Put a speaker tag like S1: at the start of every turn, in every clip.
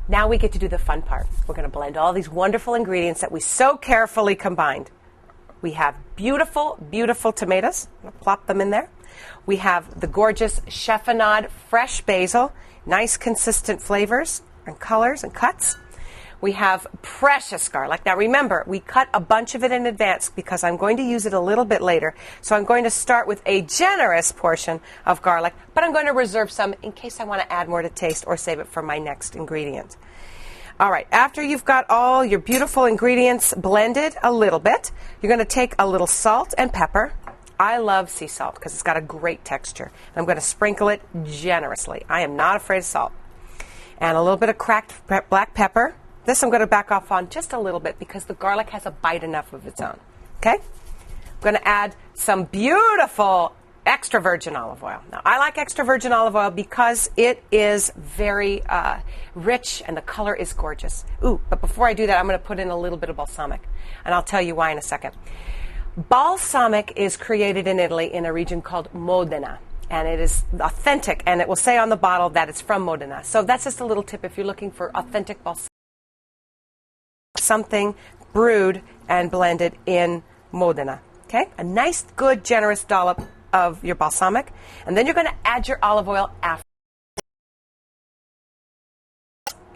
S1: Now we get to do the fun part. We're going to blend all these wonderful ingredients that we so carefully combined. We have beautiful, beautiful tomatoes. I'll plop them in there. We have the gorgeous chiffonade fresh basil, nice consistent flavors and colors and cuts. We have precious garlic. Now remember, we cut a bunch of it in advance because I'm going to use it a little bit later. So I'm going to start with a generous portion of garlic, but I'm going to reserve some in case I want to add more to taste or save it for my next ingredient. All right, after you've got all your beautiful ingredients blended a little bit, you're going to take a little salt and pepper. I love sea salt because it's got a great texture. I'm going to sprinkle it generously. I am not afraid of salt. And a little bit of cracked black pepper. This I'm going to back off on just a little bit because the garlic has a bite enough of its own. Okay? I'm going to add some beautiful extra virgin olive oil. Now, I like extra virgin olive oil because it is very rich and the color is gorgeous. Ooh, but before I do that, I'm going to put in a little bit of balsamic. And I'll tell you why in a second. Balsamic is created in Italy in a region called Modena. And it is authentic. And it will say on the bottle that it's from Modena. So that's just a little tip if you're looking for authentic balsamic. Something brewed and blended in Modena. Okay? A nice, good, generous dollop of your balsamic. And then you're going to add your olive oil after.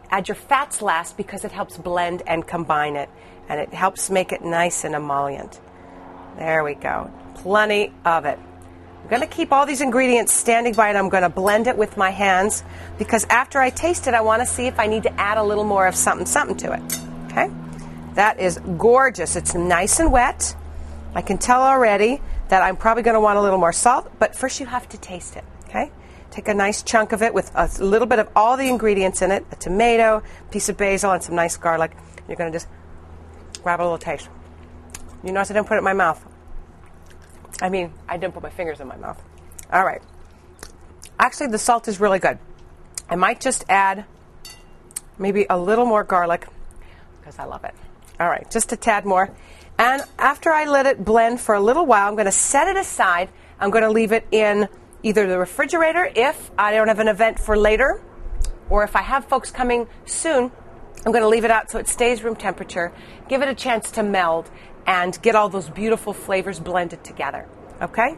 S1: Add your fats last because it helps blend and combine it. And it helps make it nice and emollient. There we go. Plenty of it. I'm going to keep all these ingredients standing by and I'm going to blend it with my hands because after I taste it, I want to see if I need to add a little more of something to it. Okay? That is gorgeous. It's nice and wet. I can tell already that I'm probably going to want a little more salt, but first you have to taste it. Okay? Take a nice chunk of it with a little bit of all the ingredients in it, a tomato, a piece of basil, and some nice garlic. You're going to just grab a little taste. You notice I didn't put it in my mouth. I mean, I didn't put my fingers in my mouth. All right. Actually, the salt is really good. I might just add maybe a little more garlic because I love it. All right, just a tad more. And after I let it blend for a little while, I'm going to set it aside. I'm going to leave it in either the refrigerator if I don't have an event for later, or if I have folks coming soon, I'm going to leave it out so it stays room temperature, give it a chance to meld, and get all those beautiful flavors blended together. Okay?